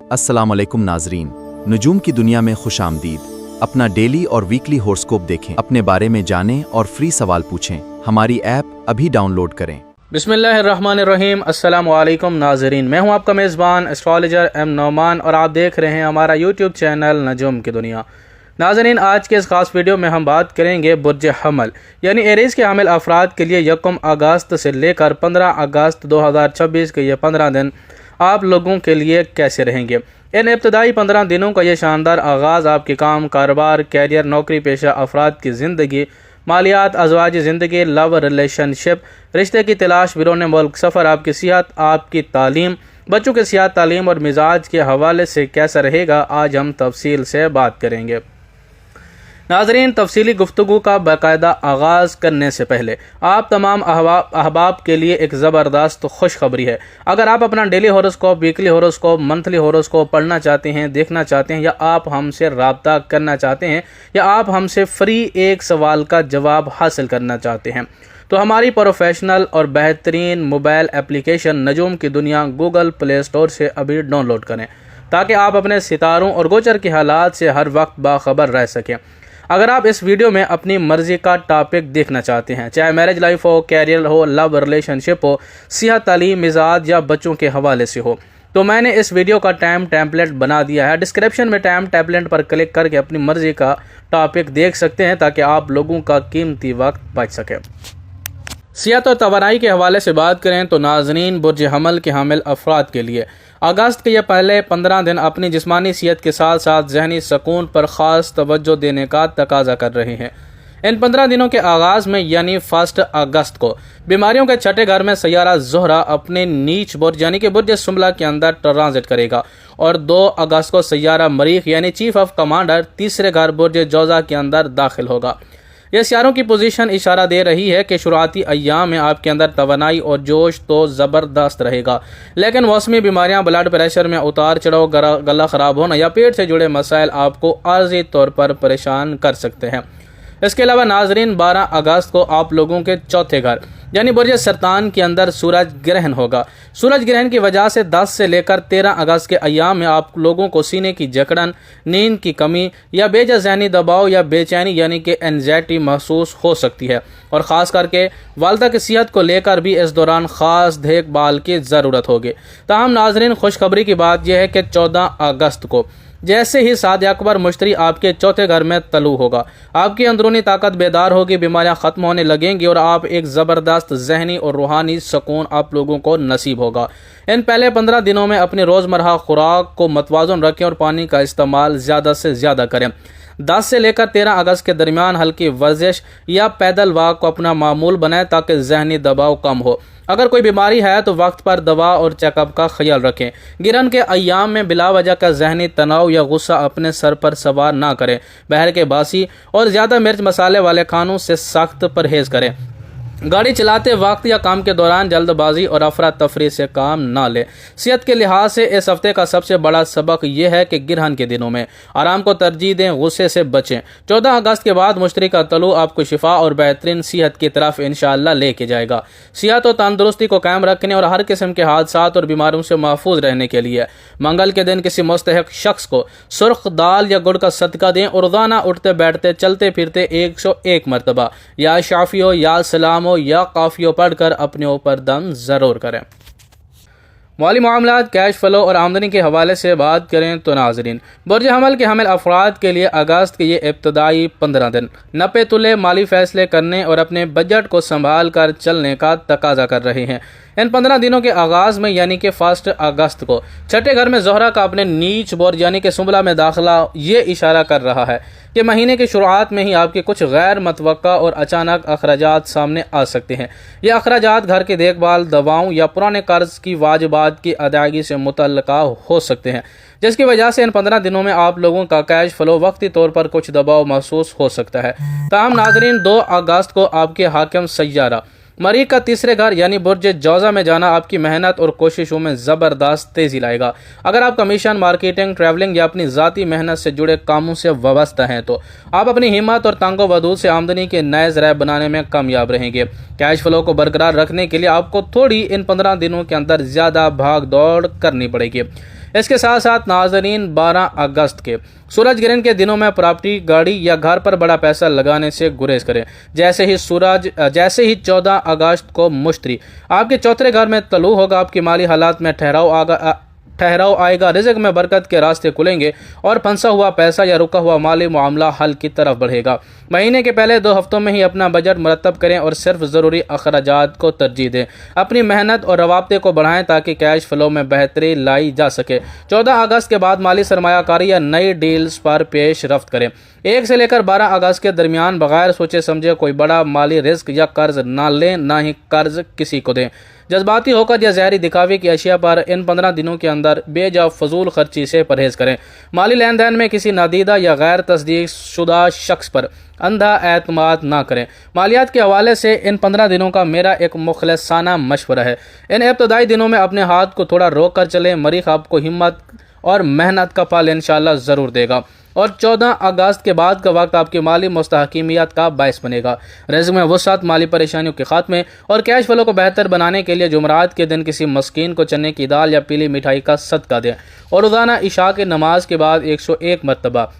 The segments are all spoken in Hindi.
अस्सलाम वालेकुम नाजरीन, नजूम की दुनिया में खुश आमदीद। अपना डेली और वीकली हॉरोस्कोप देखें, अपने बारे में जानें और फ्री सवाल पूछें। हमारी ऐप अभी डाउनलोड करें। बिस्मिल्लाहिर्रहमानिर्रहीम। अस्सलाम वालेकुम नाजरीन, मैं हूं आपका मेज़बान एस्ट्रोलॉजर एम नौमान और आप देख रहे हैं हमारा यूट्यूब चैनल नजूम की दुनिया। नाजरीन, आज के इस खास वीडियो में हम बात करेंगे बुर्ज हमल यानी एरीज के हामिल अफराद के लिए 1 अगस्त से लेकर 15 अगस्त 2026 के ये 15 दिन आप लोगों के लिए कैसे रहेंगे। इन इब्तदाई 15 दिनों का ये शानदार आगाज़ आपके काम, कारोबार, कैरियर, नौकरी पेशा अफराद की ज़िंदगी, मालियात, अज़वाजी ज़िंदगी, लव रिलेशनशिप, रिश्ते की तलाश, बिरून मुल्क सफ़र, आपकी सेहत, आपकी तालीम, बच्चों की सेहत, तालीम और मिजाज के हवाले से कैसा रहेगा, आज हम तफसील से बात करेंगे। नाजरीन, तफसीली गुफ्तगू का बाकायदा आगाज़ करने से पहले आप तमाम अहबाब के लिए एक ज़बरदस्त खुशखबरी है। अगर आप अपना daily horoscope, weekly horoscope, monthly horoscope पढ़ना चाहते हैं, देखना चाहते हैं, या आप हमसे रब्ता करना चाहते हैं, या आप हमसे फ्री एक सवाल का जवाब हासिल करना चाहते हैं, तो हमारी प्रोफेशनल और बेहतरीन मोबाइल एप्लीकेशन नजूम की दुनिया गूगल प्ले स्टोर से अभी डाउनलोड करें, ताकि आप अपने सितारों और गोचर के हालात से हर वक्त बाखबर रह सकें। अगर आप इस वीडियो में अपनी मर्जी का टॉपिक देखना चाहते हैं, चाहे मैरिज लाइफ हो, कैरियर हो, लव रिलेशनशिप हो, सेहत, तालीम, मिजाज या बच्चों के हवाले से हो, तो मैंने इस वीडियो का टाइम टेम्पलेट बना दिया है। डिस्क्रिप्शन में टाइम टेम्पलेट पर क्लिक करके अपनी मर्जी का टॉपिक देख सकते हैं, ताकि आप लोगों का कीमती वक्त बच सके। सेहत और तवानाई के हवाले से बात करें तो नाज़रीन, बुर्ज हमल के हामिल अफराद के लिए अगस्त के ये पहले 15 दिन अपनी जिस्मानी सेहत के साथ साथ जहनी सुकून पर ख़ास तवज्जो देने का तकाजा कर रहे हैं। इन 15 दिनों के आगाज़ में यानी 1 अगस्त को बीमारियों के छठे घर में सैयारा ज़ोहरा अपने नीच बुर्ज यानी कि बुर्ज सुमला के अंदर ट्रांजिट करेगा, और 2 अगस्त को सैयारा मरीख यानी चीफ ऑफ कमांडर तीसरे घर बुर्ज जोज़ा के अंदर दाखिल होगा। यह सियारों की पोजीशन इशारा दे रही है कि शुरुआती अय्याम में आपके अंदर तवानाई और जोश तो ज़बरदस्त रहेगा, लेकिन मौसमी बीमारियां, ब्लड प्रेशर में उतार चढ़ाव, गला ख़राब होना या पेट से जुड़े मसाइल आपको आर्जी तौर पर परेशान कर सकते हैं। इसके अलावा नाजरीन, 12 अगस्त को आप लोगों के चौथे घर यानी बुर्ज सरतान के अंदर सूरज ग्रहण होगा। सूरज ग्रहण की वजह से 10 से लेकर 13 अगस्त के अय्याम में आप लोगों को सीने की जकड़न, नींद की कमी या बेजा ज़हनी दबाव या बेचैनी यानी कि एंजाइटी महसूस हो सकती है, और ख़ास करके वालदा की सेहत को लेकर भी इस दौरान ख़ास देखभाल की ज़रूरत होगी। ताहम नाजरीन, खुशखबरी की बात यह है कि 14 अगस्त को जैसे ही साद अकबर मुश्तरी आपके चौथे घर में तलू होगा, आपकी अंदरूनी ताकत बेदार होगी, बीमारियां खत्म होने लगेंगी और आप एक ज़बरदस्त जहनी और रूहानी सुकून आप लोगों को नसीब होगा। इन पहले 15 दिनों में अपनी रोज़मर्रा खुराक को मतवाज़न रखें और पानी का इस्तेमाल ज़्यादा से ज़्यादा करें। 10 से लेकर 13 अगस्त के दरमियान हल्की वर्जिश या पैदल वाक को अपना मामूल बनाएं, ताकि जहनी दबाव कम हो। अगर कोई बीमारी है तो वक्त पर दवा और चेकअप का ख्याल रखें। गिरहन के अय्याम में बिला वजह का जहनी तनाव या गुस्सा अपने सर पर सवार ना करें। बहर के बासी और ज़्यादा मिर्च मसाले वाले खानों से सख्त परहेज़ करें। गाड़ी चलाते वक्त या काम के दौरान जल्दबाजी और अफरा तफरी से काम ना ले। सेहत के लिहाज से इस हफ्ते का सबसे बड़ा सबक यह है कि गिरहन के दिनों में आराम को तरजीह दें, गुस्से से बचें। 14 अगस्त के बाद मुश्तरी का तलु आपको शिफा और बेहतरीन सेहत की तरफ इंशाअल्लाह लेके जाएगा। सेहत और तंदुरुस्ती को कायम रखने और हर किस्म के हादसात और बीमारियों से महफूज रहने के लिए मंगल के दिन किसी मुस्तहिक शख्स को सुर्ख दाल या गुड़ का सदका दें, और रोज़ाना उठते बैठते चलते फिरते 101 मरतबा या शाफियो या सलाम या काफियों पढ़कर अपने ऊपर दम जरूर करें। माली मामलात, कैश फ्लो और आमदनी के हवाले से बात करें तो नाजरीन, बुर्ज हमल के हामिल अफराद के लिए अगस्त के ये इब्तदाई 15 दिन नपे तुले माली फैसले करने और अपने बजट को संभाल कर चलने का तकाजा कर रहे हैं। इन 15 दिनों के आगाज़ में यानी कि 1 अगस्त को छठे घर में ज़ोहरा का अपने नीच बुर्ज यानी कि सुमला में दाखिला ये इशारा कर रहा है कि महीने की शुरुआत में ही आपके कुछ गैर मतवक्का और अचानक अखराजात सामने आ सकते हैं। ये अखराजात घर की देखभाल, दवाओं या पुराने कर्ज की वाजिबात की अदायगी से मुतल्लिका हो सकते हैं, जिसकी वजह से इन 15 दिनों में आप लोगों का कैश फ्लो वक्ती तौर पर कुछ दबाव महसूस हो सकता है। ताहम नाजरीन, 2 अगस्त को आपके हाकिम सैयारा मरीख का तीसरे घर यानी बुर्ज जोज़ा में जाना आपकी मेहनत और कोशिशों में ज़बरदस्त तेज़ी लाएगा। अगर आप कमीशन, मार्केटिंग, ट्रैवलिंग या अपनी ज़ाती मेहनत से जुड़े कामों से वाबस्ता हैं, तो आप अपनी हिम्मत और तंगो वदूद से आमदनी के नए ज़राए बनाने में कामयाब रहेंगे। कैश फ्लो को बरकरार रखने के लिए आपको थोड़ी इन 15 दिनों के अंदर ज़्यादा भाग दौड़ करनी पड़ेगी। इसके साथ साथ नाजरीन 12 अगस्त के सूरज ग्रहण के दिनों में प्रॉपर्टी, गाड़ी या घर पर बड़ा पैसा लगाने से गुरेज करें। जैसे ही 14 अगस्त को मुश्तरी आपके चौथे घर में तलू होगा, आपकी माली हालात में ठहराव आएगा, रिज़्क़ में बरकत के रास्ते खुलेंगे और फंसा हुआ पैसा या रुका हुआ माली मामला हल की तरफ बढ़ेगा। महीने के पहले 2 हफ्तों में ही अपना बजट मुरतब करें और सिर्फ ज़रूरी अखराजात को तरजीह दें। अपनी मेहनत और रवाबते को बढ़ाएं ताकि कैश फ्लो में बेहतरी लाई जा सके। 14 अगस्त के बाद माली सरमायाकारी या नई डील्स पर पेश रफ्त करें। 1 से लेकर 12 अगस्त के दरमियान बगैर सोचे समझे कोई बड़ा माली रिस्क या कर्ज ना लें, ना ही कर्ज किसी को दें। जज्बाती होकर या जहरी दिखावे की अशिया पर इन 15 दिनों के अंदर बेजा फजूल खर्ची से परहेज करें। माली लेन देन में किसी नादीदा या गैर तस्दीक शुदा शख्स पर अंधा एतमाद ना करें। मालियात के हवाले से इन 15 दिनों का मेरा एक मुखलसाना मशवरा है। इन इब्तदाई दिनों में अपने हाथ को थोड़ा रोक कर चलें। मरीख आपको हिम्मत और मेहनत का फल इंशाअल्लाह ज़रूर देगा और 14 अगस्त के बाद का वक्त आपकी माली मुस्तहकीमियत का बायस बनेगा। रिज़्क़ में वसअत, माली परेशानियों के खात्मे और कैश फ्लो को बेहतर बनाने के लिए जुमरात के दिन किसी मस्कीन को चने की दाल या पीली मिठाई का सदका दें और रोज़ाना इशा की नमाज के बाद 101 मरतबा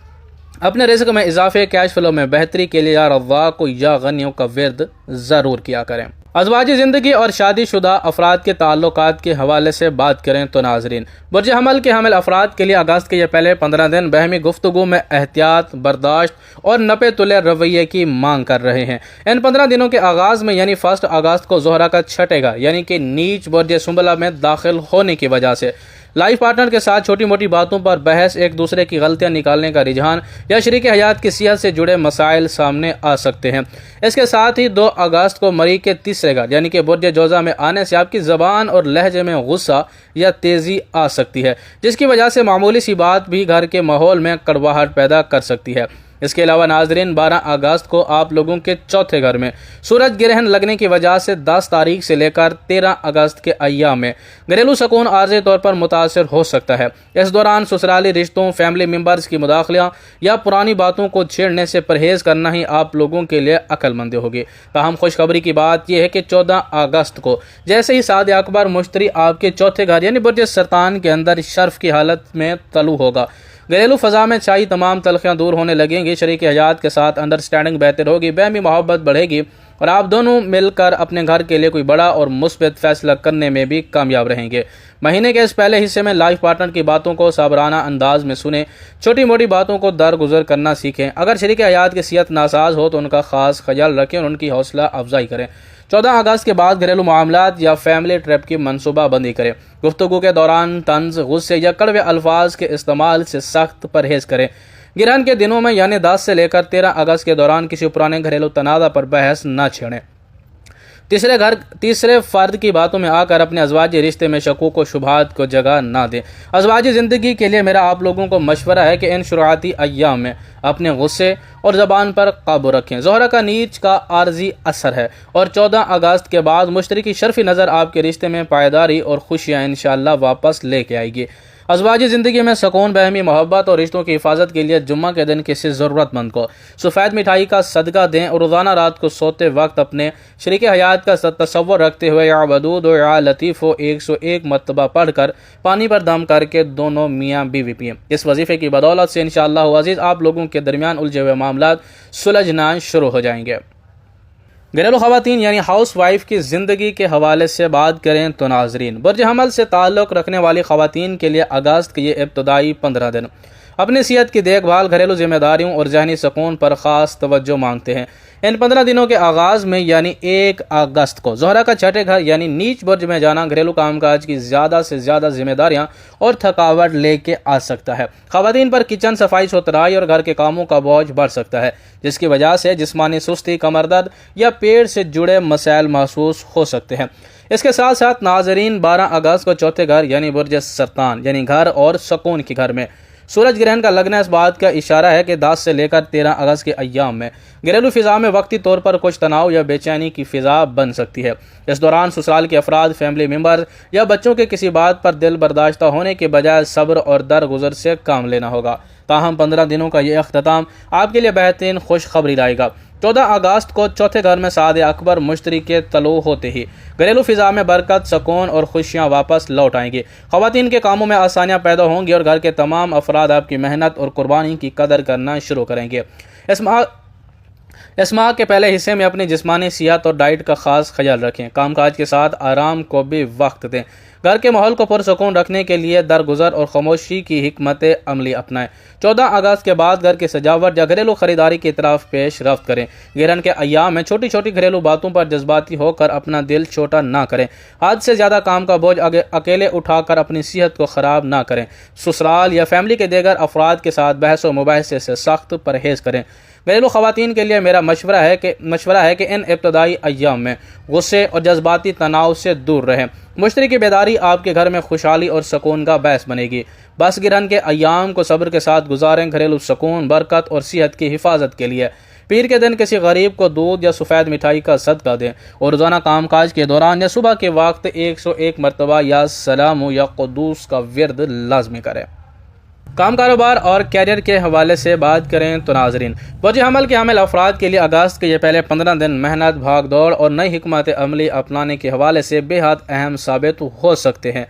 अपने रिज़्क़ में इजाफे, कैश फ्लो में बेहतरी के लिए या रज़्ज़ाक़ को या गनियों का विर्द ज़रूर किया करें। अज़वाजी ज़िंदगी और शादीशुदा अफराद के ताल्लुकात के हवाले से बात करें तो नाजरीन, बुर्ज हमल के हामिल अफराद के लिए अगस्त के ये पहले 15 दिन बहमी गुफ्तगू में एहतियात, बर्दाश्त और नपे तुले रवैये की मांग कर रहे हैं। इन 15 दिनों के आगाज़ में यानी 1 अगस्त को ज़ोहरा का छठेगा यानी कि नीच बुर्ज सुंबला में दाखिल होने की वजह से लाइफ पार्टनर के साथ छोटी मोटी बातों पर बहस, एक दूसरे की गलतियां निकालने का रुझान या शरीक हयात की सेहत से जुड़े मसाइल सामने आ सकते हैं। इसके साथ ही 2 अगस्त को मरी के तीसरे घर यानी कि बुर्ज जोजा में आने से आपकी ज़बान और लहजे में गुस्सा या तेज़ी आ सकती है, जिसकी वजह से मामूली सी बात भी घर के माहौल में कड़वाहट पैदा कर सकती है। इसके अलावा नाजरीन 12 अगस्त को आप लोगों के चौथे घर में सूरज ग्रहण लगने की वजह से 10 तारीख से लेकर 13 अगस्त के अय्याम में घरेलू सुकून आर्जी तौर पर मुतासर हो सकता है। इस दौरान ससुराली रिश्तों, फैमिली मेम्बर्स की मुदाखला या पुरानी बातों को छेड़ने से परहेज करना ही आप लोगों के लिए अक्लमंदी होगी। ताहम खुशखबरी की बात यह है कि 14 अगस्त को जैसे ही साद अकबर मुश्तरी आपके चौथे घर यानी बुर्ज सरतान के अंदर शर्फ की हालत में तलू होगा, घरेलू फ़ज़ा में छाई तमाम तलखियाँ दूर होने लगेंगी, शरीक हयात के साथ अंडरस्टैंडिंग बेहतर होगी, बेहमी मोहब्बत बढ़ेगी और आप दोनों मिलकर अपने घर के लिए कोई बड़ा और मुस्बित फैसला करने में भी कामयाब रहेंगे। महीने के इस पहले हिस्से में लाइफ पार्टनर की बातों को साबराना अंदाज में सुने, छोटी मोटी बातों को दरगुजर करना सीखें। अगर शरीक हयात की सेहत नासाज हो तो उनका खास ख्याल रखें और उनकी हौसला अफजाई करें। 14 अगस्त के बाद घरेलू मामलात या फैमिली ट्रिप की मनसूबाबंदी करें। गुफ्तगू के दौरान तंज, गुस्से या कड़वे अल्फाज के इस्तेमाल से सख्त परहेज करें। ग्रहण के दिनों में यानी 10 से लेकर 13 अगस्त के दौरान किसी पुराने घरेलू तनाज़ा पर बहस न छेड़ें। तीसरे फर्द की बातों में आकर अपने अज़वाजी रिश्ते में शकूक व शुबहात को जगह ना दें। अज़वाजी ज़िंदगी के लिए मेरा आप लोगों को मशवरा है कि इन शुरुआती अय्याम में अपने गुस्से और ज़बान पर काबू रखें। ज़ोहरा का नीच का आर्जी असर है और 14 अगस्त के बाद मुश्तरी की शर्फी नज़र आपके रिश्ते में पायदारी और खुशियाँ इंशाअल्लाह वापस लेके आएगी। अज़वाजी ज़िंदगी में सुकून, बहमी, मोहब्बत और रिश्तों की हिफाजत के लिए जुम्मा के दिन किसी ज़रूरतमंद को सफ़ेद मिठाई का सदका दें और रोज़ाना रात को सोते वक्त अपने शरीक हयात का तसव्वुर रखते हुए या वदूद और या लतीफ़ 101 मरतबा पढ़कर पानी पर दम करके दोनों मियाँ बीवी पिएं। इस वजीफ़े की बदौलत से इंशाअल्लाह अज़ीज़ आप लोगों के दरमियान उलझे हुए मामलात सुलझना शुरू हो जाएंगे। घरेलू ख़वातीन यानी हाउस वाइफ की ज़िंदगी के हवाले से बात करें तो नाजरीन, बुर्ज हमल से ताल्लुक़ रखने वाली ख़वातीन के लिए अगस्त के ये इब्तदाई 15 दिन अपनी सेहत की देखभाल, घरेलू जिम्मेदारियों और जहनी सुकून पर ख़ास तवज्जो मांगते हैं। इन 15 दिनों के आगाज़ में यानी 1 अगस्त को ज़ोहरा का छठे घर यानी नीच बुर्ज में जाना घरेलू कामकाज की ज़्यादा से ज़्यादा जिम्मेदारियाँ और थकावट लेके आ सकता है। ख़वातीन पर किचन, सफाई सुथराई और घर के कामों का बोझ बढ़ सकता है, जिसकी वजह से जिस्मानी सुस्ती, कमर दर्द या पेट से जुड़े मसाइल महसूस हो सकते हैं। इसके साथ साथ नाजरीन 12 अगस्त को चौथे घर यानी बुर्ज सरतान यानी घर और सुकून के घर में सूरज ग्रहण का लगना इस बात का इशारा है कि 10 से लेकर 13 अगस्त के अय्याम में घरेलू फ़िज़ा में वक्ती तौर पर कुछ तनाव या बेचैनी की फ़िज़ा बन सकती है। इस दौरान ससुराल के अफराद, फैमिली मेम्बर या बच्चों के किसी बात पर दिल बर्दाश्ता होने के बजाय सब्र और दरगुजर से काम लेना होगा। ताहम 15 दिनों का ये अख्ताम आपके लिए बेहतरीन खुशखबरी लाएगा। 14 अगस्त को चौथे घर में साद अकबर मुश्तरी के तलू होते ही घरेलू फिजा में बरकत, सुकून और खुशियाँ वापस लौट आएंगी। ख़वातीन के कामों में आसानियाँ पैदा होंगी और घर के तमाम अफराद आपकी मेहनत और कुर्बानी की कदर करना शुरू करेंगे। इस माह के पहले हिस्से में अपनी जिस्मानी सेहत और डाइट का खास ख्याल रखें। कामकाज के साथ आराम को भी वक्त दें। घर के माहौल को पुरसुकून रखने के लिए दरगुजर और खामोशी की हिकमत अमली अपनाएं। 14 अगस्त के बाद घर की सजावट या घरेलू खरीदारी की तरफ पेश रफ्त करें। गिरहन के अय्याम में छोटी छोटी घरेलू बातों पर जज्बाती होकर अपना दिल छोटा ना करें। हद से ज़्यादा काम का बोझ अकेले उठाकर अपनी सेहत को ख़राब ना करें। ससुराल या फैमिली के दीगर अफराद के साथ बहस व मुबाहिसे से सख्त परहेज़ करें। घरेलू ख़वातीन के लिए मेरा मशवरा है कि इन इब्तदाई अय्याम में गुस्से और जज्बाती तनाव से दूर रहें। मुश्तरी की बेदारी आपके घर में खुशहाली और सुकून का बायस बनेगी। बस गिरहन के अय्याम को सब्र के साथ गुजारें। घरेलू सुकून, बरकत और सेहत की हिफाजत के लिए पीर के दिन किसी गरीब को दूध या सफ़ेद मिठाई का सदका दें और रोज़ाना कामकाज के दौरान या सुबह के वक्त 101 मरतबा या सलाम या क़ुद्दूस का विर्द लाजमी करें। काम, कारोबार और कैरियर के हवाले से बात करें तो नाजरीन, वजह अमल के हामिल अफराद के लिए अगस्त के ये पहले 15 दिन मेहनत, भाग दौड़ और नई हिकमत अमली अपनाने के हवाले से बेहद अहम साबित हो सकते हैं।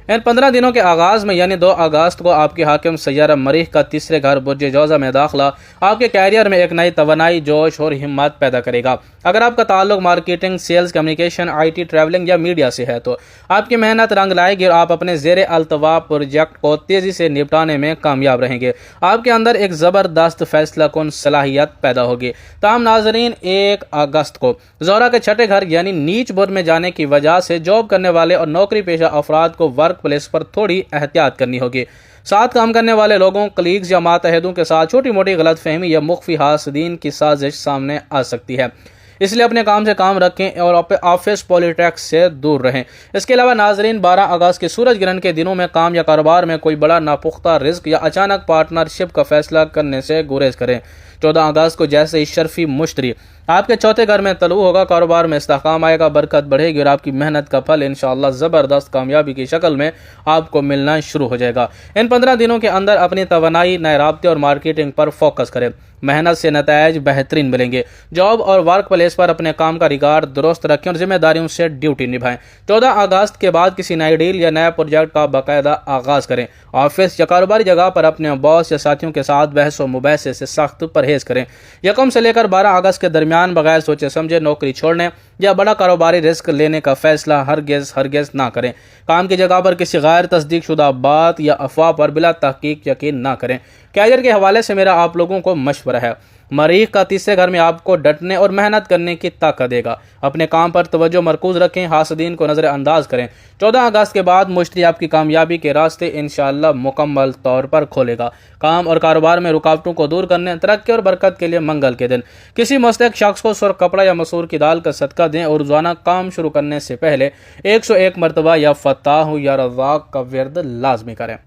इन 15 दिनों के आगाज़ में यानी 2 अगस्त को आपके हाकिम सैयारा मरीख का तीसरे घर बुर्ज जौज़ा में दाखिला आपके कैरियर में एक नई तवानाई, जोश और हिम्मत पैदा करेगा। अगर आपका ताल्लुक marketing, sales, communication, IT, travelling या मीडिया से है तो आपकी मेहनत रंग लाएगी और आप अपने ज़ेरे अल्तवा प्रोजेक्ट को तेज़ी से निपटाने में कामयाब रहेंगे। आपके अंदर एक ज़बरदस्त फैसला कुन सलाहियत पैदा होगी। ताहम नाजरीन, 1 अगस्त को ज़ोहरा के छठे घर यानी नीच बुर्ज में जाने की वजह से जॉब करने वाले और नौकरी पेशा अफराद को वर्क प्लेस पर थोड़ी एहतियात करनी होगी। साथ काम करने वाले लोगों, कलीग्स या मातहदों के साथ छोटी मोटी गलतफहमी या मुख्फी हासदीन की साजिश सामने आ सकती है, इसलिए अपने काम से काम रखें और ऑफिस पॉलिटिक्स से दूर रहें। इसके अलावा नाजरीन, 12 अगस्त के सूरज ग्रहण के दिनों में काम या कारोबार में कोई बड़ा नापुख्ता रिस्क या अचानक पार्टनरशिप का फैसला करने से गुरेज करें। 14 अगस्त को जैसे ही शर्फी मुश्तरी आपके चौथे घर में तलू होगा, कारोबार में इस्तेहकाम आएगा, बरकत बढ़ेगी और आपकी मेहनत का फल इंशाअल्लाह ज़बरदस्त कामयाबी की शक्ल में आपको मिलना शुरू हो जाएगा। इन 15 दिनों के अंदर अपनी तवानाई, नए राब्ते और मार्केटिंग पर फोकस करें। मेहनत से नतायज बेहतरीन मिलेंगे। जॉब और वर्क प्लेस पर अपने काम का रिकॉर्ड दुरुस्त रखें और जिम्मेदारियों से ड्यूटी निभाएं। 14 अगस्त के बाद किसी नई डील या नए प्रोजेक्ट का बाकायदा आगाज़ करें। ऑफिस या कारोबारी जगह पर अपने बॉस या साथियों के साथ बहस व मुबाहिसे से सख्त परहेज करें। 1 से लेकर 12 अगस्त के दरमियान बगैर सोचे समझे नौकरी छोड़ने या बड़ा कारोबारी रिस्क लेने का फैसला हरगिज़ ना करें। काम की जगह पर किसी गैर तस्दीक शुदा बात या अफवाह पर बिला तहकीक यकीन ना करें। कैरियर के हवाले से मेरा आप लोगों को मशवरा है, मरीख का तीसरे घर में आपको डटने और मेहनत करने की ताकत देगा। अपने काम पर तवज्जो मरकूज रखें, हासदीन को नज़रअंदाज करें। 14 अगस्त के बाद मुश्तरी आपकी कामयाबी के रास्ते इंशाअल्लाह मुकम्मल तौर पर खोलेगा। काम और कारोबार में रुकावटों को दूर करने, तरक्की और बरकत के लिए मंगल के दिन किसी मुस्तहिक शख्स को सुर्ख कपड़ा या मसूर की दाल का सदका दें और रोज़ाना काम शुरू करने से पहले 101 मरतबा या फत्ताह या रज़ाक का विर्द लाजमी करें।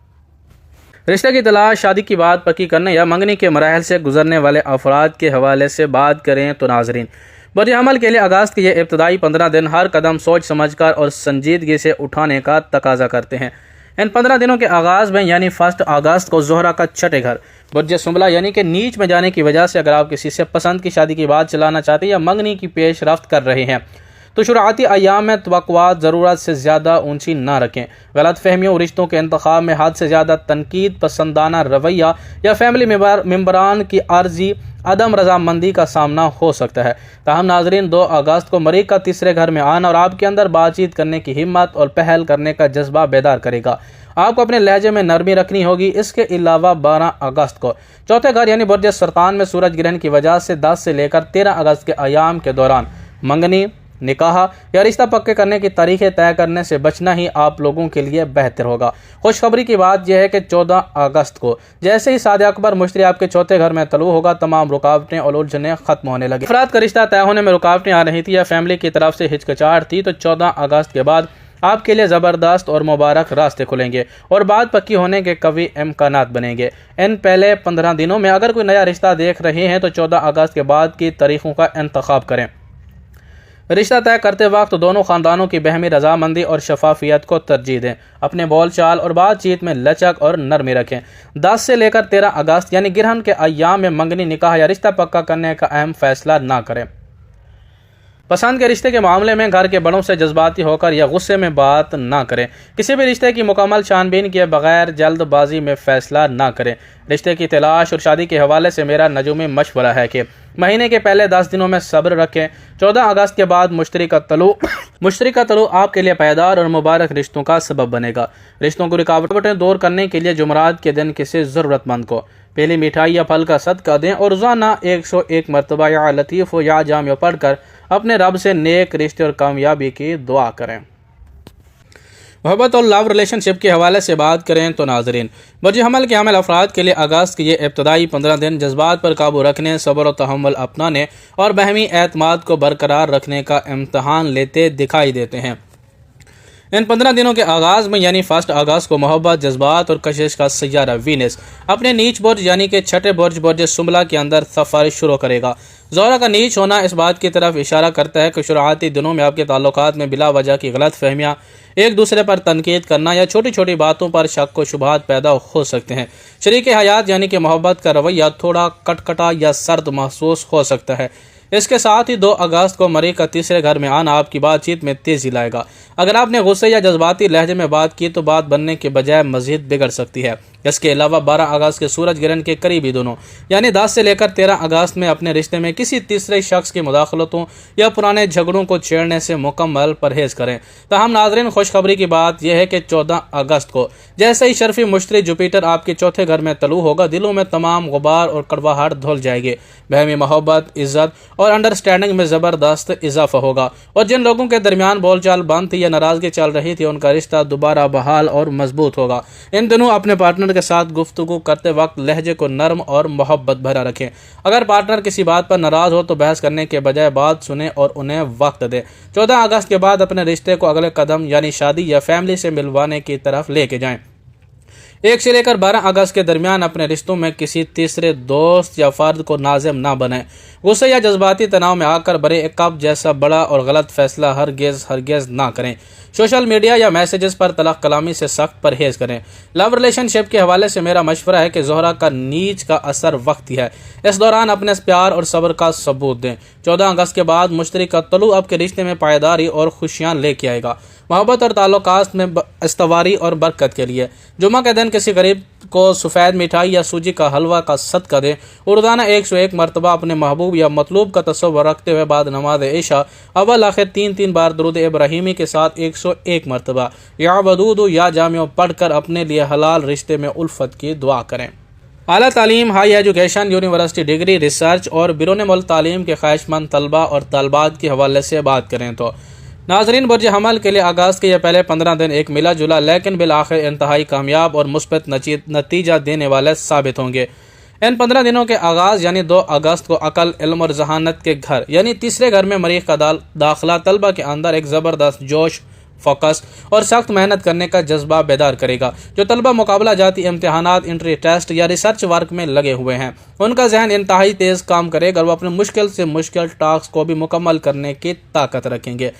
रिश्ते की तलाश, शादी की बात पक्की करने या मंगनी के मराहल से गुजरने वाले अफराद के हवाले से बात करें तो नाजरीन, बर्ज अमल के लिए अगस्त के ये इब्तदाई 15 दिन हर कदम सोच समझकर और संजीदगी से उठाने का तकाजा करते हैं। इन 15 दिनों के आगाज़ में यानी 1 अगस्त को ज़ोहरा का छठे घर बुर्ज सुमला यानी कि नीच में जाने की वजह से अगर आप किसी से पसंद की शादी की बात चलाना चाहते हैं या मंगनी की पेश रफ्त कर रहे हैं तो शुरुआती अय्याम में तवक्कुआत ज़रूरत से ज़्यादा ऊंची ना रखें। गलत फहमियों, रिश्तों के इंतखाब में हद से ज़्यादा तनकीद, पसंदाना रवैया या फैमिली मेम्बरान की आर्जी अदम रजामंदी का सामना हो सकता है। ताहम नाजरीन, 2 अगस्त को मरीख का तीसरे घर में आना और आपके अंदर बातचीत करने की हिम्मत और पहल करने का जज्बा बेदार करेगा। आपको अपने लहजे में नरमी रखनी होगी। इसके अलावा 12 अगस्त को चौथे घर यानी बुर्ज सरतान में सूरज ग्रहण की वजह से 10 से लेकर 13 अगस्त के अयाम के दौरान मंगनी, निकाह या रिश्ता पक्के करने की तारीखें तय करने से बचना ही आप लोगों के लिए बेहतर होगा। खुशखबरी की बात यह है कि 14 अगस्त को जैसे ही साद अकबर मुश्तरी आपके चौथे घर में तलू होगा, तमाम रुकावटें और उलझनें खत्म होने लगी। अफराद का रिश्ता तय होने में रुकावटें आ रही थी या फैमिली की तरफ से हिचकिचाहट थी तो 14 अगस्त के बाद आपके लिए ज़बरदस्त और मुबारक रास्ते खुलेंगे और बात पक्की होने के कवी इम्कानात बनेंगे। इन पहले 15 दिनों में अगर कोई नया रिश्ता देख रहे हैं तो 14 अगस्त के बाद की तारीखों का इंतखाब करें। रिश्ता तय करते वक्त दोनों खानदानों की बहमी रजामंदी और शफाफियत को तरजीह दें। अपने बोलचाल और बातचीत में लचक और नरमी रखें। 10 से लेकर 13 अगस्त यानी गिरहन के अय्याम में मंगनी, निकाह या रिश्ता पक्का करने का अहम फैसला ना करें। पसंद के रिश्ते के मामले में घर के बड़ों से जज्बाती होकर या गुस्से में बात ना करें। किसी भी रिश्ते की मुकम्मल छानबीन किए बगैर जल्दबाजी में फैसला ना करें। रिश्ते की तलाश और शादी के हवाले से मेरा नजूमी मशवरा है कि महीने के पहले 10 दिनों में सब्र रखें। 14 अगस्त के बाद मुश्तरका तलु आपके लिए पायदार और मुबारक रिश्तों का सबब बनेगा। रिश्तों को रुकावटें दूर करने के लिए जुमरात के दिन किसी ज़रूरतमंद को पहली मिठाई या फल का सदका दें और रोज़ाना 101 मरतबा या लतीफ़ या जामिया पढ़कर अपने रब से नेक रिश्ते और कामयाबी की दुआ करें। मोहब्बत और लव रिलेशनशिप के हवाले से बात करें तो नाजरीन, बर्ज हमल के हामिल अफराद के लिए अगस्त के ये इब्तदाई 15 दिन जज्बात पर काबू रखने, सब्र और तहम्मुल अपनाने और बहमी एतमाद को बरकरार रखने का इम्तहान लेते दिखाई देते हैं। इन 15 दिनों के आगाज़ में यानी 1 अगस्त को मोहब्बत, जज्बात और कशिश का सैयारा वीनस अपने नीच बुर्ज यानी कि छठे बुर्ज सुमला के अंदर सफ़र शुरू करेगा। ज़ोहरा का नीच होना इस बात की तरफ इशारा करता है कि शुरुआती दिनों में आपके ताल्लुकात में बिला वजह की गलत फहमियाँ, एक दूसरे पर तनकीद करना या छोटी छोटी बातों पर शक व शुबहात पैदा हो सकते हैं। शरीक हयात यानी कि मोहब्बत का रवैया थोड़ा कटकटा या सर्द महसूस हो सकता है। इसके साथ ही 2 अगस्त को मरी का तीसरे घर में आना आपकी बातचीत में तेज़ी लाएगा। अगर आपने गुस्से या जज्बाती लहजे में बात की तो बात बनने के बजाय मज़ीद बिगड़ सकती है। इसके अलावा 12 अगस्त के सूरज ग्रहण के करीबी दोनों यानी 10 से लेकर 13 अगस्त में अपने रिश्ते में किसी तीसरे शख्स की मुदाखलतों या पुराने झगड़ों को छेड़ने से मुकम्मल परहेज़ करें। ताहम नाज़रीन, खुशखबरी की बात यह है कि 14 अगस्त को जैसे ही शर्फी मुश्तरी जुपिटर आपके चौथे घर में तलू होगा, दिलों में तमाम गुबार और कड़वाहट धुल जाएगी। बहमी मोहब्बत, इज़्ज़त और अंडरस्टैंडिंग में ज़बरदस्त इजाफा होगा और जिन लोगों के दरमियान बोलचाल बंद थी या नाराज़गी चल रही थी, उनका रिश्ता दोबारा बहाल और मजबूत होगा। इन दिनों अपने पार्टनर के साथ गुफ्तगू करते वक्त लहजे को नरम और मोहब्बत भरा रखें। अगर पार्टनर किसी बात पर नाराज हो तो बहस करने के बजाय बात सुने और उन्हें वक्त दें। 14 अगस्त के बाद अपने रिश्ते को अगले कदम यानी शादी या फैमिली से मिलवाने की तरफ लेके जाएं। 1 से लेकर 12 अगस्त के दरमियान अपने रिश्तों में किसी तीसरे दोस्त या फर्द को नाज़िम ना बनाएं। गुस्से या जज्बाती तनाव में आकर बड़े कब जैसा बड़ा और गलत फैसला हरगिज़ ना करें। सोशल मीडिया या मैसेजेस पर तलख कलामी से सख्त परहेज़ करें। लव रिलेशनशिप के हवाले से मेरा मशवरा है कि ज़ोहरा का नीच का असर वक्ती है। इस दौरान अपने प्यार और सब्र का सबूत दें। 14 अगस्त के बाद मुश्तरी का तलु आपके रिश्ते में पायदारी और खुशियाँ लेके आएगा। मोहब्बत और ताल्लुकात में इस्तवारी और बरकत के लिए जुमा के दिन किसी गरीब को सफ़ेद मिठाई या सूजी का हलवा का सदका दें। रोज़ाना 101 मरतबा अपने महबूब या मतलूब का तस्वर रखते हुए बाद नमाज इशा अव्वल आखिर 3 बार दुरूद इब्राहिमी के साथ 101 मरतबा या वदूद या जामिया पढ़कर अपने लिए हलाल रिश्ते में उल्फत की दुआ करें। आला तालीम, high education, university degree, research और बिरून मुल्क तालीम के ख्वाहिशमंद तलबा और तलबात के हवाले से बात करें तो नाजरीन, बर्ज हमल के लिए अगस्त के ये पहले 15 दिन एक मिला जुला लेकिन बिल आखिर इंतहाई कामयाब और मुस्बत नतीजा देने वाले साबित होंगे। इन 15 दिनों के आगाज़ यानी 2 अगस्त को अकल, इल्म और जहानत के घर यानी तीसरे घर में मरीख का दाखिला तलबा के अंदर एक ज़बरदस्त जोश, फोकस और सख्त मेहनत करने का जज्बा बेदार करेगा। जो तलबा मुकाबला जाती इम्तहानात, इंट्री टेस्ट या रिसर्च वर्क में लगे हुए हैं, उनका जहन इंतहाई तेज़ काम करेगा और वो अपने मुश्किल से मुश्किल टास्क को भी मुकम्मल करने की ताकत रखेंगे।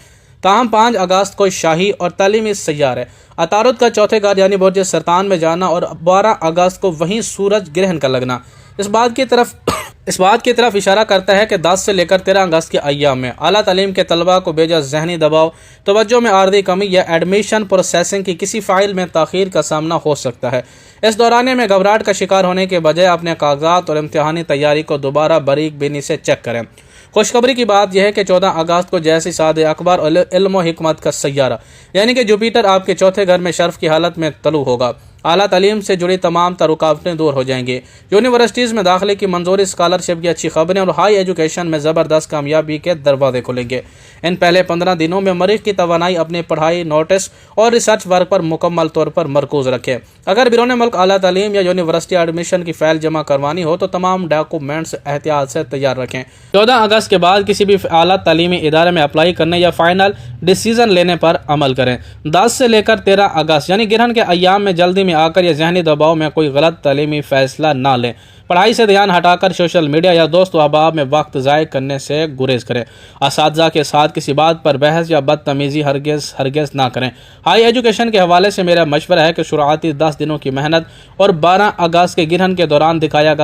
ताहम 5 अगस्त को शाही और तालीमी सैयारे अतारुद का चौथे घर यानी बुर्ज सरतान में जाना और 12 अगस्त को वहीं सूरज ग्रहण का लगना इस बात की तरफ इशारा करता है कि 10 से लेकर 13 अगस्त के अय्याम में आला तालीम के तलबा को बेजा जहनी दबाव, तवज्जो में आर्दी कमी या एडमिशन प्रोसेसिंग की किसी फ़ाइल में ताख़ीर का सामना हो सकता है। इस दौरान में घबराहट का शिकार होने के बजाय अपने कागजात और इम्तिहानी तैयारी को दोबारा बारीक बीनी से चेक करें। खुशखबरी की बात यह है कि 14 अगस्त को जैसी सादे अकबर और इल्म व हिकमत का सैयारा यानी कि जुपिटर आपके चौथे घर में शर्फ की हालत में तलू होगा। आला तालीम से जुड़ी तमाम रुकावटें दूर हो जाएंगी। यूनिवर्सिटीज़ में दाखिले की मंजूरी, स्कॉलरशिप की अच्छी खबरें और हाई एजुकेशन में ज़बरदस्त कामयाबी के दरवाजे खुलेंगे। इन पहले 15 दिनों में मरीख की तवानाई अपनी पढ़ाई, नोटिस और रिसर्च वर्क पर मुकम्मल तौर पर मरकूज़ रखें। अगर बिरून मुल्क आला तालीम या यूनिवर्सिटी एडमिशन की फ़ाइल जमा करवानी हो तो तमाम डॉक्यूमेंट्स एहतियात से तैयार रखें। 14 अगस्त के बाद किसी भी आला तालीमी इदारे में अप्लाई करने या फाइनल डिसीजन लेने पर अमल करें। 10 से लेकर 13 अगस्त यानी ग्रहण के अय्याम में जल्दी में में आकर या जहनी दबाव में कोई गलत तालीमी फैसला ना लें। पढ़ाई से ध्यान हटाकर सोशल मीडिया या दोस्त अहबाब में वक्त ज़ाय करने से गुरेज करें। असातिज़ा के साथ किसी बात पर बहस या बदतमीज़ी हरगिज़ ना करें। हाई एजुकेशन के हवाले से मेरा मशवरा है कि शुरुआती 10 दिनों की मेहनत और 12 अगस्त के गिरहन के दौरान दिखाया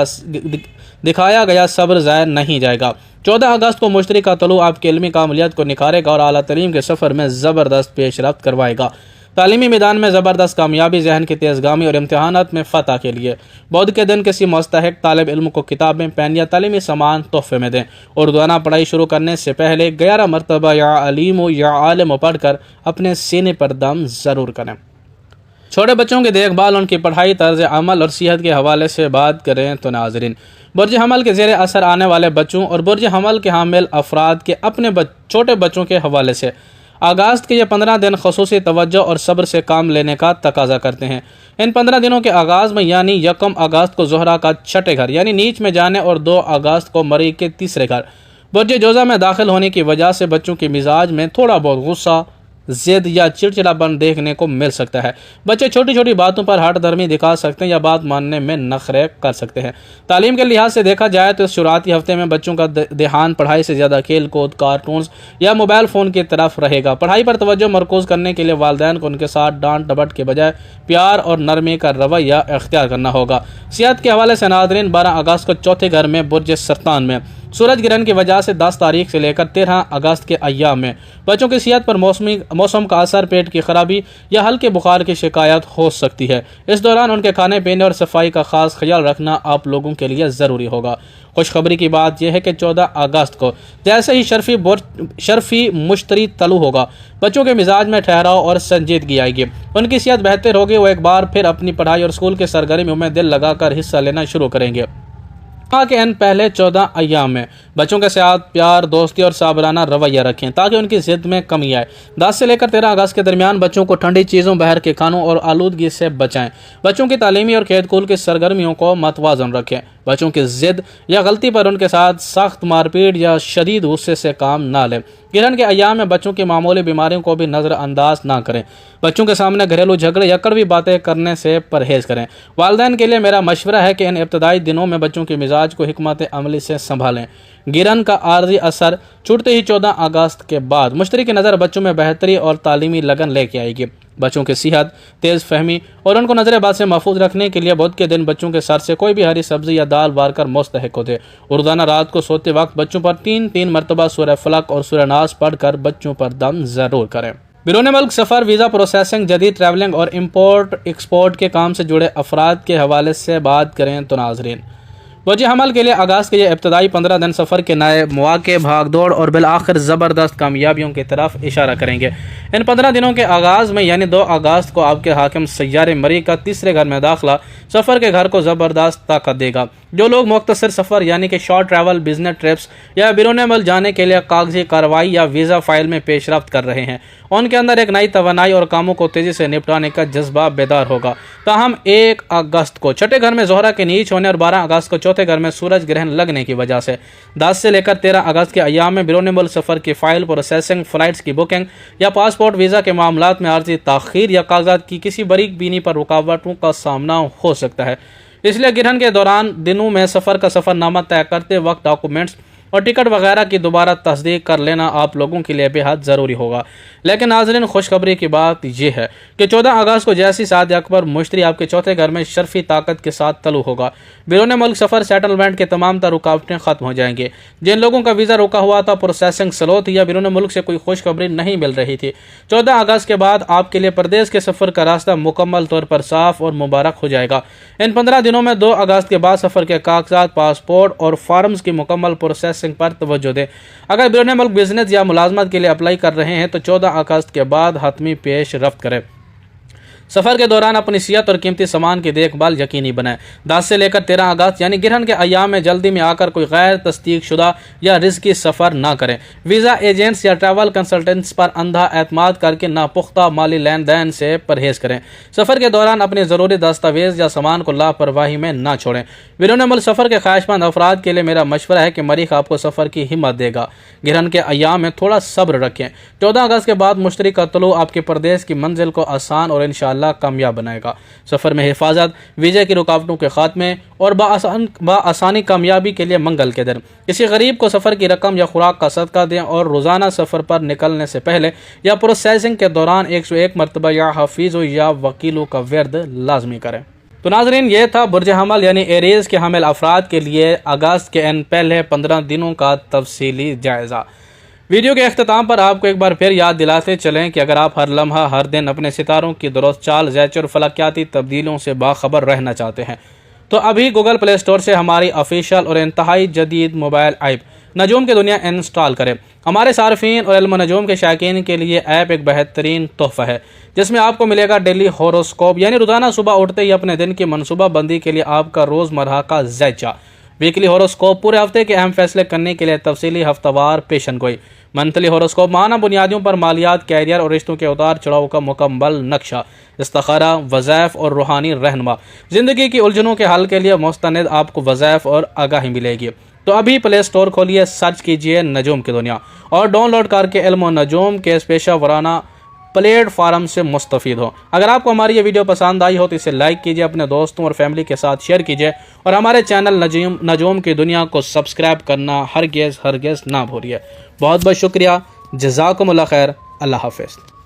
गया सब्र ज़ाय नहीं जाएगा। 14 अगस्त को मुश्तरी का तलू आपकी इल्मी कामलियत को निखारेगा और आला तरीम के सफ़र में ज़बरदस्त पेशरफ्त करवाएगा। तालीमी मैदान में ज़बरदस्त कामयाबी, जहन की तेज़गामी और इम्तिहानात में फ़तह के लिए बुध के दिन किसी मुस्तहिक तालिब इल्म को किताबें, पेन या तालीमी सामान तोहफे में दें। उर्दूना पढ़ाई शुरू करने से पहले 11 मरतबा या अलीम या आलिम पढ़कर अपने सीने पर दम ज़रूर करें। छोटे बच्चों की देखभाल, उनकी पढ़ाई, तर्ज अमल और सेहत के हवाले से बात करें तो नाज़रीन, बुर्ज हमल के ज़ेर असर आने वाले बच्चों और बुर्ज हमल के हामिल अफराद के अपने छोटे बच्चों के हवाले से अगस्त के ये 15 दिन खसूसी तवज्जो और सब्र से काम लेने का तकाजा करते हैं। इन 15 दिनों के आगाज़ में यानी 1 अगस्त को ज़ोहरा का छठे घर यानी नीच में जाने और 2 अगस्त को मरी के तीसरे घर बुर्ज जोज़ा में दाखिल होने की वजह से बच्चों के मिजाज में थोड़ा बहुत गुस्सा, ज़िद या चिड़चिड़ापन देखने को मिल सकता है। बच्चे छोटी छोटी बातों पर हट धर्मी दिखा सकते हैं या बात मानने में नखरे कर सकते हैं। तालीम के लिहाज से देखा जाए तो इस शुरुआती हफ्ते में बच्चों का ध्यान पढ़ाई से ज़्यादा खेल कूद, कार्टून्स या मोबाइल फ़ोन की तरफ रहेगा। पढ़ाई पर तवज्जो मरकूज़ करने के लिए वालिदैन को उनके साथ डांट डपट के बजाय प्यार और नरमी का रवैया इख्तियार करना होगा। सेहत के हवाले से नाज़रीन, 12 अगस्त को चौथे घर में बुर्ज सरतान में सूरज गिरहन की वजह से 10 तारीख से लेकर 13 अगस्त के अय्याम में बच्चों की सेहत पर मौसम का असर, पेट की खराबी या हल्के बुखार की शिकायत हो सकती है। इस दौरान उनके खाने पीने और सफाई का खास ख्याल रखना आप लोगों के लिए ज़रूरी होगा। खुशखबरी की बात यह है कि 14 अगस्त को जैसे ही शर्फी मुश्तरी तलू होगा, बच्चों के मिजाज में ठहराव और संजीदगी आएगी, उनकी सेहत बेहतर होगी, वो एक बार फिर अपनी पढ़ाई और स्कूल के सरगर्मियों में दिल लगाकर हिस्सा लेना शुरू करेंगे। के इन पहले 14 अय्याम में बच्चों के साथ प्यार, दोस्ती और साबराना रवैया रखें ताकि उनकी जिद में कमी आए। 10 से लेकर 13 अगस्त के दरमियान बच्चों को ठंडी चीज़ों, बाहर के खानों और आलूदगी से बचाएं। बच्चों की तालीमी और खेल कूद की सरगर्मियों को मतवाज़न रखें। बच्चों की जिद या गलती पर उनके साथ सख्त मारपीट या शदीद गुस्से से काम ना लें। गिरहन के अय्याम में बच्चों की मामूली बीमारियों को भी नज़रअंदाज ना करें। बच्चों के सामने घरेलू झगड़े या कड़वी बातें करने से परहेज़ करें। वालिदैन के लिए मेरा मशवरा है कि इन इब्तदाई दिनों में बच्चों के मिजाज को हिकमत अमली से संभालें। गिरहन का आर्जी असर छूटते ही 14 अगस्त के बाद मुश्तरी की नज़र बच्चों में बेहतरी और तालीमी लगन लेके आएगी। बच्चों की सेहत, तेज़ फहमी और उनको नज़रबाज से महफूज रखने के लिए बुध के दिन बच्चों के सर से कोई भी हरी सब्जी या दाल वार कर मुस्तहिक होते। रोज़ाना रात को सोते वक्त बच्चों पर 3 मरतबा सूरह फलक और सूरह नास पढ़कर बच्चों पर दम ज़रूर करें। बिरून मुल्क सफ़र, वीज़ा प्रोसेसिंग, जदीद ट्रैवलिंग और इम्पोर्ट एक्सपोर्ट के काम से जुड़े अफराद के हवाले से बात करें तो नाज़रीन, बुर्ज हमल के लिए अगस्त के ये इब्तदाई 15 दिन सफ़र के नए मौके, भाग दौड़ और बिल आखिर ज़बरदस्त कामयाबियों की तरफ इशारा करेंगे। इन 15 दिनों के आगाज़ में यानी 2 अगस्त को आपके हाकिम सय्यारे मरी का तीसरे घर में दाखिला सफ़र के घर को ज़बरदस्त ताकत देगा। जो लोग मुख्तसर सफ़र यानी कि शॉर्ट ट्रैवल, बिजनेस ट्रिप्स या बिरून मुल्क जाने के लिए कागजी कार्रवाई या वीज़ा फाइल में पेशरफ्त कर रहे हैं, उनके अंदर एक नई तवानाई और कामों को तेज़ी से निपटाने का जज्बा बेदार होगा। ताहम 1 अगस्त को छठे घर में ज़ोहरा के नीच होने और 12 अगस्त को चौथे घर में सूरज ग्रहण लगने की वजह से 10 से लेकर 13 अगस्त के अय्याम में बिरून मुल्क सफ़र की फ़ाइल प्रोसेसिंग, फ़्लाइट्स की बुकिंग या पासपोर्ट वीज़ा के मामलात में आर्जी ताख़ीर या कागजात की किसी बारीक बीनी पर रुकावटों का सामना हो सकता है। इसलिए गिरहन के दौरान दिनों में सफ़र का सफ़रनामा तय करते वक्त डॉक्यूमेंट्स और टिकट वगैरह की दोबारा तस्दीक कर लेना आप लोगों के लिए बेहद ज़रूरी होगा। लेकिन नाज़रीन, खुशखबरी की बात यह है कि 14 अगस्त को जैसी साद अकबर मुश्तरी आपके चौथे घर में शर्फी ताकत के साथ तलू होगा। बिरून मुल्क सफ़र सेटलमेंट के तमाम तर रुकावटें ख़त्म हो जाएंगे। जिन लोगों का वीज़ा रुका हुआ था, प्रोसेसिंग स्लो थी या बिरून मुल्क से कोई खुशखबरी नहीं मिल रही थी, 14 अगस्त के बाद आपके लिए प्रदेश के सफ़र का रास्ता मुकम्मल तौर पर साफ और मुबारक हो जाएगा। इन 15 दिनों में 2 अगस्त के बाद सफ़र के कागजात, पासपोर्ट और फार्म्स की मुकम्मल प्रोसेसिंग पर तवज्जो दें। अगर बिरून मुल्क बिजनेस या मुलाजमत के लिए अप्लाई कर रहे हैं तो 14 अगस्त के बाद हतमी पेश रफ्त करें। सफ़र के दौरान अपनी सेहत और कीमती सामान की देखभाल यकीनी बनाएं। 10 से लेकर 13 अगस्त यानी गिरहन के अय्याम में जल्दी में आकर कोई गैर तस्दीक शुदा या रिस्की सफ़र ना करें। वीज़ा एजेंट्स या ट्रैवल कंसल्टेंट्स पर अंधा एतमाद करके नापुख्ता माली लेन देन से परहेज़ करें। सफ़र के दौरान अपने ज़रूरी दस्तावेज़ या सामान को लापरवाही में ना छोड़ें। बिरून मुल्क सफ़र के ख्वाहिशमंद अफराद के लिए मेरा मशवरा है कि मरीख आपको सफ़र की हिम्मत देगा। गिरहन के अय्याम में थोड़ा सब्र रखें। 14 अगस्त के बाद मुश्तरी का तलू आपके प्रदेश की मंजिल को आसान और इंशाअल्लाह इंशाअल्लाह कामयाब बनाएगा। सफ़र में हिफाजत, वीज़े की रुकावटों के खात्मे और बआसानी कामयाबी के लिए मंगल के दिन किसी गरीब को सफ़र की रकम या खुराक का सदका दें और रोज़ाना सफ़र पर निकलने से पहले या प्रोसेसिंग के दौरान 101 मरतबा या हफीज़ों या वकीलों का वर्द लाजमी करें। तो नाज़रीन, ये था बुर्ज हमल यानी एरीज़ के हामिल अफराद के लिए अगस्त के पहले 15 दिनों का तफसीली जायज़ा। वीडियो के अख्ताम पर आपको एक बार फिर याद दिलाते चलें कि अगर आप हर लम्हा हर दिन अपने सितारों की दुरुस्त चाल, ज़ैच और फलकियाती तब्दीलों से बाखबर रहना चाहते हैं तो अभी गूगल प्ले स्टोर से हमारी ऑफिशियल और इंतहाई जदीद मोबाइल ऐप नजूम की दुनिया इंस्टॉल करें। हमारे सार्फिन और इल्म नजूम के शायकीन के लिए ऐप एक बेहतरीन तोहफ़ा है जिसमें आपको मिलेगा डेली होरोस्कोप यानी रोज़ाना सुबह उठते ही अपने दिन की मनसूबा बंदी के लिए आपका रोज़मर्रा का ज़ैचा, वीकली होरोस्कोप पूरे हफ्ते के अहम फैसले करने के लिए तफसीली हफ्तावार पेशन गोई, मंथली होरोस्कोप माहाना बुनियादियों पर मालियात, कैरियर और रिश्तों के उतार चढ़ाव का मुकम्मल नक्शा, इस्तिखारा, वज़ाइफ और रूहानी रहनुमा, ज़िंदगी की उलझनों के हल के लिए मुस्तनिद आपको वज़ाइफ और आगाही मिलेगी। तो अभी प्ले स्टोर खोलिए, सर्च कीजिए नजूम की दुनिया और डाउनलोड करके इल्म नजूम के इस पेशा वराना प्लेटफार्म से मुस्तफ़ीद हो। अगर आपको हमारी ये वीडियो पसंद आई हो तो इसे लाइक कीजिए, अपने दोस्तों और फैमिली के साथ शेयर कीजिए और हमारे चैनल नजूम की दुनिया को सब्सक्राइब करना हरगिज़ ना भूलिए। बहुत बहुत शुक्रिया। जज़ाकुमुल्लाह खैर। अल्लाह हाफ़िज़।